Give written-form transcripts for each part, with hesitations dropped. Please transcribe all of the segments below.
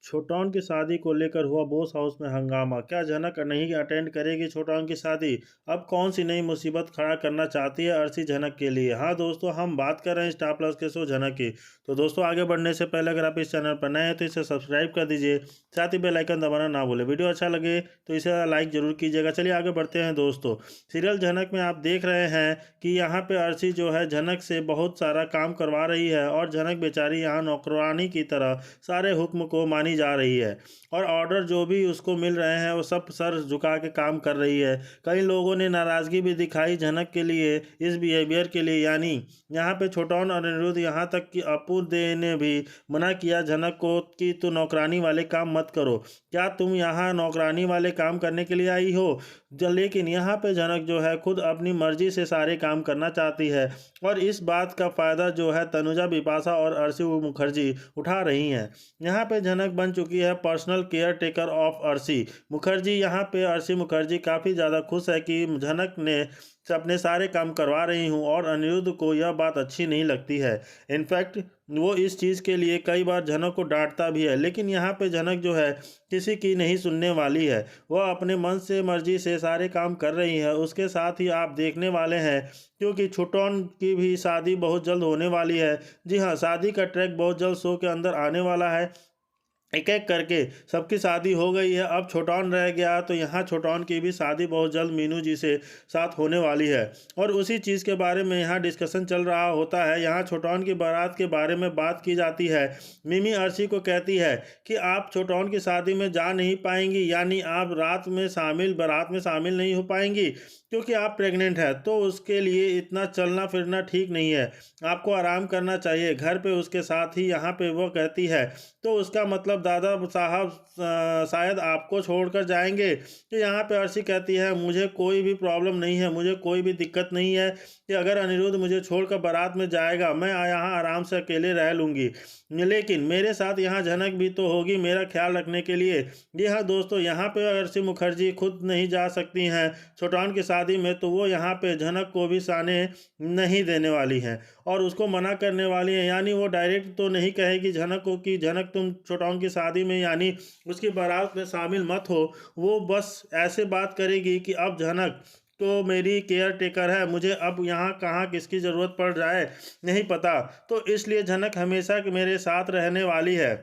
छोटौन की शादी को लेकर हुआ बोस हाउस में हंगामा। क्या झनक नहीं अटेंड करेगी छोटौन की शादी? अब कौन सी नई मुसीबत खड़ा करना चाहती है अर्शी झनक के लिए? हाँ दोस्तों, हम बात कर रहे हैं स्टार प्लस के शो झनक की। तो दोस्तों, आगे बढ़ने से पहले अगर आप इस चैनल पर नए हैं तो इसे सब्सक्राइब कर दीजिए, साथ ही बेल आइकन दबाना ना भूलें। वीडियो अच्छा लगे तो इसे लाइक जरूर कीजिएगा। चलिए आगे बढ़ते हैं दोस्तों। सीरियल झनक में आप देख रहे हैं कि यहाँ पे अर्शी जो है झनक से बहुत सारा काम करवा रही है और झनक बेचारी यहाँ नौकरानी की तरह सारे हुक्म को मानी जा रही है और ऑर्डर जो भी उसको मिल रहे हैं वो सब सर झुका के काम कर रही है। कई लोगों ने नाराजगी भी दिखाई झनक के लिए, इस बिहेवियर के लिए। यानी यहाँ पे छोटौन और अनिरुद्ध, यहाँ तक कि अपूर्व दे ने भी मना किया झनक को कि तू नौकरानी वाले काम मत करो। क्या तुम यहाँ नौकरानी वाले काम करने के लिए आई हो? लेकिन यहाँ पे झनक जो है खुद अपनी मर्जी से सारे काम करना चाहती है और इस बात का फायदा जो है तनुजा, बिपाशा और अर्शी मुखर्जी उठा रही हैं। यहाँ पे झनक बन चुकी है personal care taker of Arshi Mukherjee. यहाँ पे अर्शी मुखर्जी काफ़ी ज़्यादा खुश है कि झनक ने अपने सारे काम करवा रही हूँ और अनिरुद्ध को यह बात अच्छी नहीं लगती है। इनफैक्ट वो इस चीज़ के लिए कई बार झनक को डांटता भी है, लेकिन यहाँ पे झनक जो है किसी की नहीं सुनने वाली है। वह अपने मन से मर्जी से सारे काम कर रही है। उसके साथ ही आप देखने वाले हैं क्योंकि छोटौन की भी शादी बहुत जल्द होने वाली है। जी हाँ, शादी का ट्रैक बहुत जल्द शो के अंदर आने वाला है। एक एक करके सबकी शादी हो गई है, अब छोटौन रह गया। तो यहाँ छोटौन की भी शादी बहुत जल्द मीनू जी से साथ होने वाली है और उसी चीज़ के बारे में यहाँ डिस्कशन चल रहा होता है। यहाँ छोटौन की बारात के बारे में बात की जाती है। मिमी अर्शी को कहती है कि आप छोटौन की शादी में जा नहीं पाएंगी, यानी आप बारात में शामिल नहीं हो पाएंगी क्योंकि आप प्रेग्नेंट हैं। तो उसके लिए इतना चलना फिरना ठीक नहीं है, आपको आराम करना चाहिए घर पे उसके साथ ही। यहाँ पे वो कहती है तो उसका मतलब दादा साहब शायद आपको छोड़कर जाएंगे। तो यहाँ पे अर्शी कहती है मुझे कोई भी प्रॉब्लम नहीं है, मुझे कोई भी दिक्कत नहीं है कि अगर अनिरुद्ध मुझे छोड़कर बारात में जाएगा, मैं यहाँ आराम से अकेले रह लूँगी। लेकिन मेरे साथ यहाँ झनक भी तो होगी मेरा ख्याल रखने के लिए। जी हाँ दोस्तों, यहाँ पे अर्शी मुखर्जी खुद नहीं जा सकती हैं छोटौन की शादी में, तो वो यहाँ पे झनक को भी साने नहीं देने वाली हैं और उसको मना करने वाली हैं। यानी वो डायरेक्ट तो नहीं कहेगी झनक को कि झनक तुम छोटौन की शादी में यानी उसकी बारात में शामिल मत हो। वो बस ऐसे बात करेगी कि अब झनक तो मेरी केयर टेकर है, मुझे अब यहाँ कहाँ किसकी ज़रूरत पड़ जाए नहीं पता, तो इसलिए झनक हमेशा मेरे साथ रहने वाली है।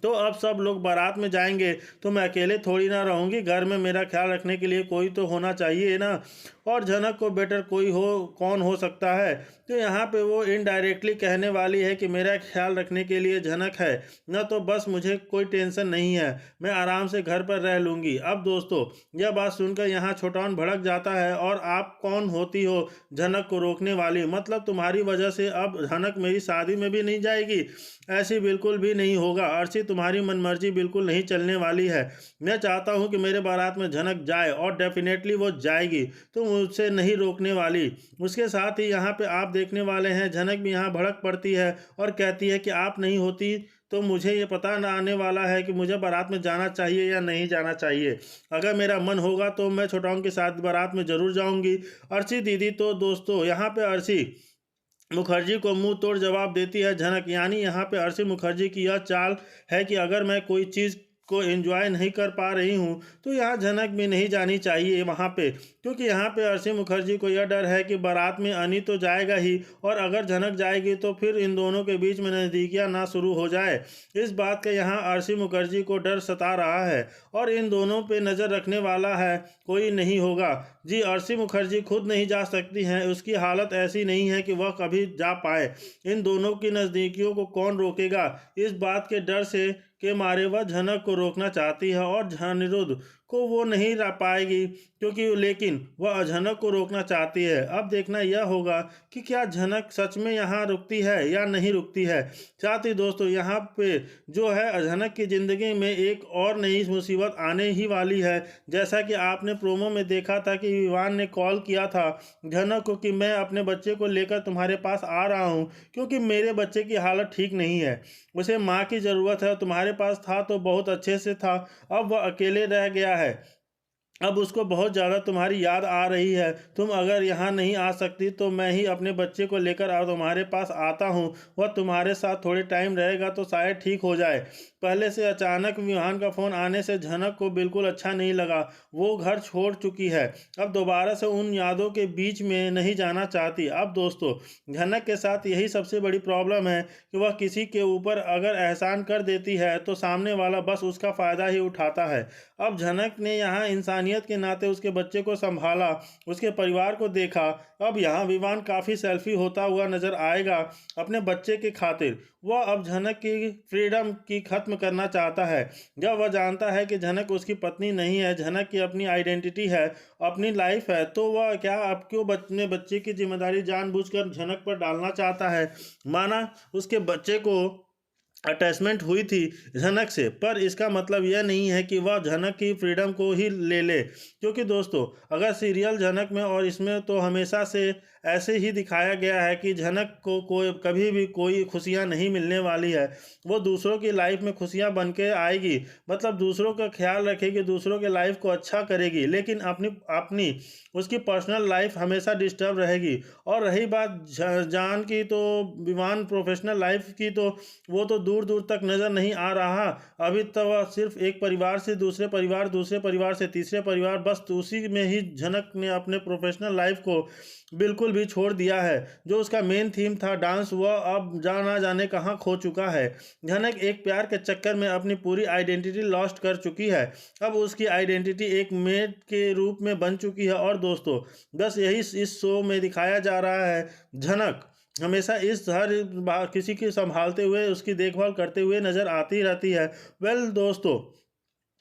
तो अब सब लोग बारात में जाएंगे तो मैं अकेले थोड़ी ना रहूँगी, घर में मेरा ख्याल रखने के लिए कोई तो होना चाहिए ना। और झनक को बेटर कोई हो कौन हो सकता है? तो यहाँ पे वो इनडायरेक्टली कहने वाली है कि मेरा ख्याल रखने के लिए झनक है ना, तो बस मुझे कोई टेंशन नहीं है, मैं आराम से घर पर रह लूँगी। अब दोस्तों, यह बात सुनकर यहाँ छोटौन भड़क जाता है और आप कौन होती हो झनक को रोकने वाली? मतलब तुम्हारी वजह से अब झनक मेरी शादी में भी नहीं जाएगी? ऐसी बिल्कुल भी नहीं होगा अर्शी, तुम्हारी मनमर्जी बिल्कुल नहीं चलने वाली है। मैं चाहता हूँ कि मेरे बारात में झनक जाए और डेफिनेटली वो जाएगी, तुम उससे नहीं रोकने वाली। उसके साथ ही यहाँ पे आप देखने वाले हैं झनक भी यहाँ भड़क पड़ती है और कहती है कि आप नहीं होती तो मुझे ये पता ना आने वाला है कि मुझे बारात में जाना चाहिए या नहीं जाना चाहिए। अगर मेरा मन होगा तो मैं छोटौन के साथ बारात में ज़रूर जाऊंगी अर्शी दीदी। तो दोस्तों, यहाँ पे अर्शी मुखर्जी को मुंह तोड़ जवाब देती है झनक। यानी यहाँ पे अर्शी मुखर्जी की यह चाल है कि अगर मैं कोई चीज़ को एंजॉय नहीं कर पा रही हूँ तो यहाँ झनक भी नहीं जानी चाहिए वहाँ पे, क्योंकि यहाँ पे अर्शी मुखर्जी को यह डर है कि बारात में अनी तो जाएगा ही और अगर झनक जाएगी तो फिर इन दोनों के बीच में नज़दीकियाँ ना शुरू हो जाए। इस बात का यहाँ अर्शी मुखर्जी को डर सता रहा है और इन दोनों पे नज़र रखने वाला है कोई नहीं होगा। जी, अर्शी मुखर्जी खुद नहीं जा सकती हैं, उसकी हालत ऐसी नहीं है कि वह कभी जा पाए। इन दोनों की नज़दीकियों को कौन रोकेगा? इस बात के डर से के मारे वह झनक को रोकना चाहती है और अनिरुद्ध को वो नहीं ला पाएगी क्योंकि लेकिन वह झनक को रोकना चाहती है। अब देखना यह होगा कि क्या झनक सच में यहाँ रुकती है या नहीं रुकती है। साथ ही दोस्तों, यहाँ पे जो है झनक की ज़िंदगी में एक और नई मुसीबत आने ही वाली है। जैसा कि आपने प्रोमो में देखा था कि विवान ने कॉल किया था झनक को कि मैं अपने बच्चे को लेकर तुम्हारे पास आ रहा हूँ क्योंकि मेरे बच्चे की हालत ठीक नहीं है, उसे माँ की ज़रूरत है। तुम्हारे पास था तो बहुत अच्छे से था, अब वह अकेले रह गया है, अब उसको बहुत ज़्यादा तुम्हारी याद आ रही है। तुम अगर यहाँ नहीं आ सकती तो मैं ही अपने बच्चे को लेकर तुम्हारे पास आता हूँ, वह तुम्हारे साथ थोड़े टाइम रहेगा तो शायद ठीक हो जाए। पहले से अचानक विहान का फोन आने से झनक को बिल्कुल अच्छा नहीं लगा। वो घर छोड़ चुकी है, अब दोबारा से उन यादों के बीच में नहीं जाना चाहती। अब दोस्तों, झनक के साथ यही सबसे बड़ी प्रॉब्लम है कि वह किसी के ऊपर अगर एहसान कर देती है तो सामने वाला बस उसका फ़ायदा ही उठाता है। अब झनक ने यहाँ इंसानियत के नाते उसके बच्चे को संभाला, उसके परिवार को देखा। अब यहाँ विवान काफ़ी सेल्फी होता हुआ नजर आएगा अपने बच्चे की खातिर। वह अब झनक की फ्रीडम की खत्म करना चाहता है। जब वह जानता है कि झनक उसकी पत्नी नहीं है, झनक की अपनी आइडेंटिटी है, अपनी लाइफ है, तो वह क्या अब क्यों अपने बच्चे की जिम्मेदारी जानबूझकर झनक पर डालना चाहता है। माना उसके बच्चे को अटैचमेंट हुई थी झनक से, पर इसका मतलब यह नहीं है कि वह झनक की फ्रीडम को ही ले ले। क्योंकि दोस्तों, अगर सीरियल झनक में और इसमें तो हमेशा से ऐसे ही दिखाया गया है कि झनक को कोई कभी भी कोई खुशियां नहीं मिलने वाली है। वो दूसरों की लाइफ में खुशियां बन के आएगी, मतलब दूसरों का ख्याल रखेगी, दूसरों के लाइफ को अच्छा करेगी, लेकिन अपनी अपनी उसकी पर्सनल लाइफ हमेशा डिस्टर्ब रहेगी। और रही बात जान की, तो विवान प्रोफेशनल लाइफ की, तो वो तो दूर दूर तक नज़र नहीं आ रहा। अभी तो वह सिर्फ एक परिवार से दूसरे परिवार, दूसरे परिवार से तीसरे परिवार, बस उसी में ही झनक ने अपने प्रोफेशनल लाइफ को बिल्कुल भी छोड़ दिया है। जो उसका मेन थीम था डांस, वह अब ना जाने कहाँ खो चुका है। झनक एक प्यार के चक्कर में अपनी पूरी आइडेंटिटी लॉस्ट कर चुकी है। अब उसकी आइडेंटिटी एक मेड के रूप में बन चुकी है। और दोस्तों, बस यही इस शो में दिखाया जा रहा है। झनक हमेशा इस हर किसी की संभालते हुए, उसकी देखभाल करते हुए नजर आती रहती है। दोस्तों,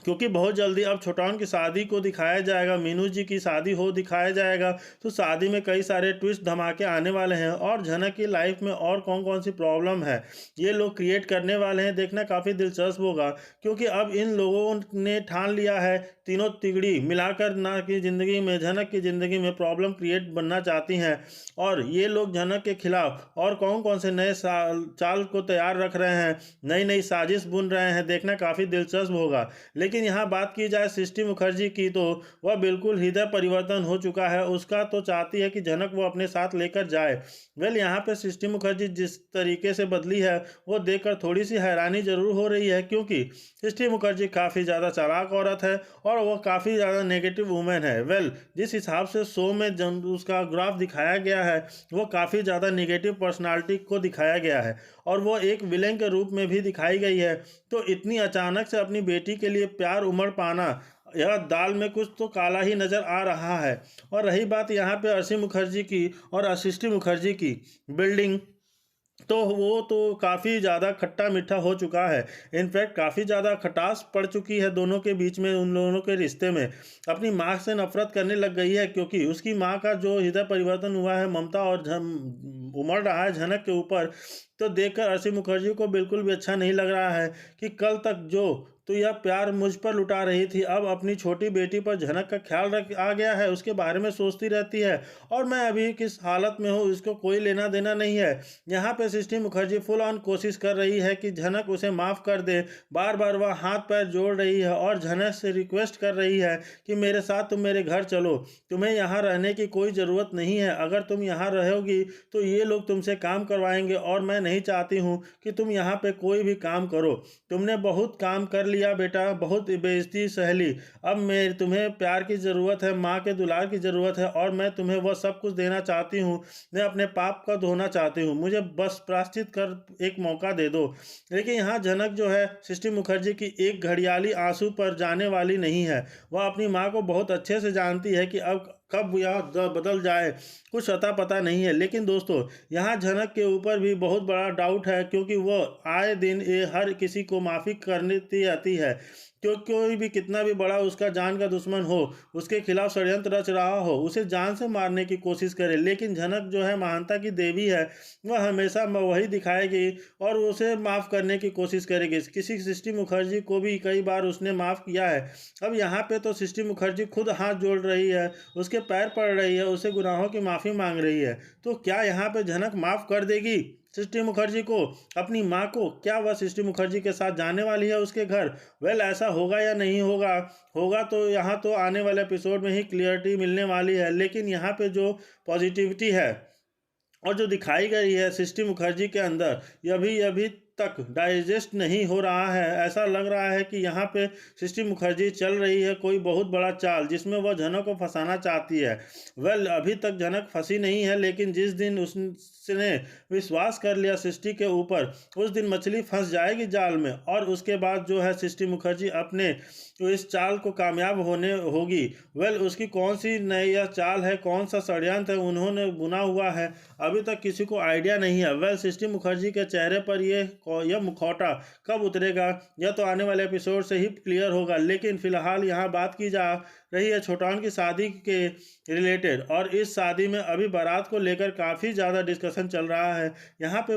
क्योंकि बहुत जल्दी अब छोटाउन की शादी को दिखाया जाएगा, मीनू जी की शादी हो दिखाया जाएगा, तो शादी में कई सारे ट्विस्ट धमाके आने वाले हैं। और झनक की लाइफ में और कौन कौन सी प्रॉब्लम है ये लोग क्रिएट करने वाले हैं, देखना काफ़ी दिलचस्प होगा। क्योंकि अब इन लोगों ने ठान लिया है, तीनों तिगड़ी मिलाकर ना की ज़िंदगी में, झनक की ज़िंदगी में प्रॉब्लम क्रिएट बनना चाहती हैं। और ये लोग झनक के खिलाफ और कौन कौन से नए चाल को तैयार रख रहे हैं, नई नई साजिश बुन रहे हैं, देखना काफ़ी दिलचस्प होगा। लेकिन यहाँ बात की जाए सृष्टि मुखर्जी की, तो वह बिल्कुल हृदय परिवर्तन हो चुका है उसका, तो चाहती है कि झनक वो अपने साथ लेकर जाए। यहाँ पे सृष्टि मुखर्जी जिस तरीके से बदली है वो देखकर थोड़ी सी हैरानी जरूर हो रही है। क्योंकि सृष्टि मुखर्जी काफ़ी ज़्यादा चालाक औरत है और वह काफ़ी ज़्यादा नेगेटिव वूमेन है। जिस हिसाब से शो में उसका ग्राफ दिखाया गया है, वो काफ़ी ज़्यादा नेगेटिव पर्सनालिटी को दिखाया गया है और वो एक विलेन के रूप में भी दिखाई गई है। तो इतनी अचानक से अपनी बेटी के लिए प्यार उमड़ पाना, यह दाल में कुछ तो काला ही नज़र आ रहा है। और रही बात यहाँ पे अर्शी मुखर्जी की और सृष्टि मुखर्जी की बिल्डिंग, तो वो तो काफ़ी ज़्यादा खट्टा मीठा हो चुका है। इनफैक्ट काफ़ी ज़्यादा खटास पड़ चुकी है दोनों के बीच में, उन दोनों के रिश्ते में। अपनी माँ से नफरत करने लग गई है, क्योंकि उसकी माँ का जो हृदय परिवर्तन हुआ है ममता और उमड़ रहा है झनक के ऊपर, तो देखकर अर्शी मुखर्जी को बिल्कुल भी अच्छा नहीं लग रहा है कि कल तक जो तो यह प्यार मुझ पर लुटा रही थी, अब अपनी छोटी बेटी पर झनक का ख्याल रख आ गया है, उसके बारे में सोचती रहती है और मैं अभी किस हालत में हूँ इसको कोई लेना देना नहीं है। यहाँ पे सृष्टि मुखर्जी फुल ऑन कोशिश कर रही है कि झनक उसे माफ़ कर दे। बार बार वह हाथ पैर जोड़ रही है और झनक से रिक्वेस्ट कर रही है कि मेरे साथ तुम मेरे घर चलो, तुम्हें यहाँ रहने की कोई ज़रूरत नहीं है। अगर तुम यहाँ रहोगी तो ये लोग तुमसे काम करवाएंगे और मैं नहीं चाहती हूँ कि तुम यहाँ पे कोई भी काम करो। तुमने बहुत काम कर लिया बेटा, बहुत बेइज्जती सह ली। अब मैं तुम्हें प्यार की ज़रूरत है, माँ के दुलार की ज़रूरत है और मैं तुम्हें वह सब कुछ देना चाहती हूँ। मैं अपने पाप का धोना चाहती हूँ, मुझे बस प्रायश्चित कर एक मौका दे दो। लेकिन यहाँ झनक जो है सृष्टि मुखर्जी की एक घड़ियाली आंसू पर जाने वाली नहीं है। वह अपनी माँ को बहुत अच्छे से जानती है कि अब कब यह बदल जाए कुछ अता पता नहीं है। लेकिन दोस्तों, यहाँ झनक के ऊपर भी बहुत बड़ा डाउट है, क्योंकि वह आए दिन ये हर किसी को माफ़ी करने आती है। कोई भी कितना भी बड़ा उसका जान का दुश्मन हो, उसके खिलाफ षड्यंत्र रच रहा हो, उसे जान से मारने की कोशिश करे। लेकिन झनक जो है महानता की देवी है, वह हमेशा वही दिखाएगी और उसे माफ़ करने की कोशिश करेगी। किसी सृष्टि मुखर्जी को भी कई बार उसने माफ़ किया है। अब यहाँ पे तो सृष्टि मुखर्जी खुद हाथ जोड़ रही है, उसके पैर पड़ रही है, उससे गुनाहों की माफ़ी मांग रही है। तो क्या यहाँ पे झनक माफ़ कर देगी सृष्टि मुखर्जी को, अपनी माँ को? क्या वह सृष्टि मुखर्जी के साथ जाने वाली है उसके घर? ऐसा होगा या नहीं होगा? होगा तो यहाँ तो आने वाले एपिसोड में ही क्लियरिटी मिलने वाली है। लेकिन यहाँ पे जो पॉजिटिविटी है और जो दिखाई गई है सृष्टि मुखर्जी के अंदर, यह भी तक डाइजेस्ट नहीं हो रहा है। ऐसा लग रहा है कि यहाँ पे सृष्टि मुखर्जी चल रही है कोई बहुत बड़ा चाल जिसमें वह झनक को फंसाना चाहती है। अभी तक झनक फंसी नहीं है, लेकिन जिस दिन उसने विश्वास कर लिया सृष्टि के ऊपर, उस दिन मछली फंस जाएगी जाल में, और उसके बाद जो है सृष्टि मुखर्जी अपने इस चाल को कामयाब होने होगी। उसकी कौन सी नई यह चाल है, कौन सा षड्यंत्र है उन्होंने बुना हुआ है, अभी तक किसी को आइडिया नहीं है। सृष्टि मुखर्जी के चेहरे पर यह मुखौटा कब उतरेगा, यह तो आने वाले एपिसोड से ही क्लियर होगा। लेकिन फिलहाल यहाँ बात की जा रही है छोटान की शादी के रिलेटेड, और इस शादी में अभी बारात को लेकर काफ़ी ज़्यादा डिस्कशन चल रहा है। यहाँ पे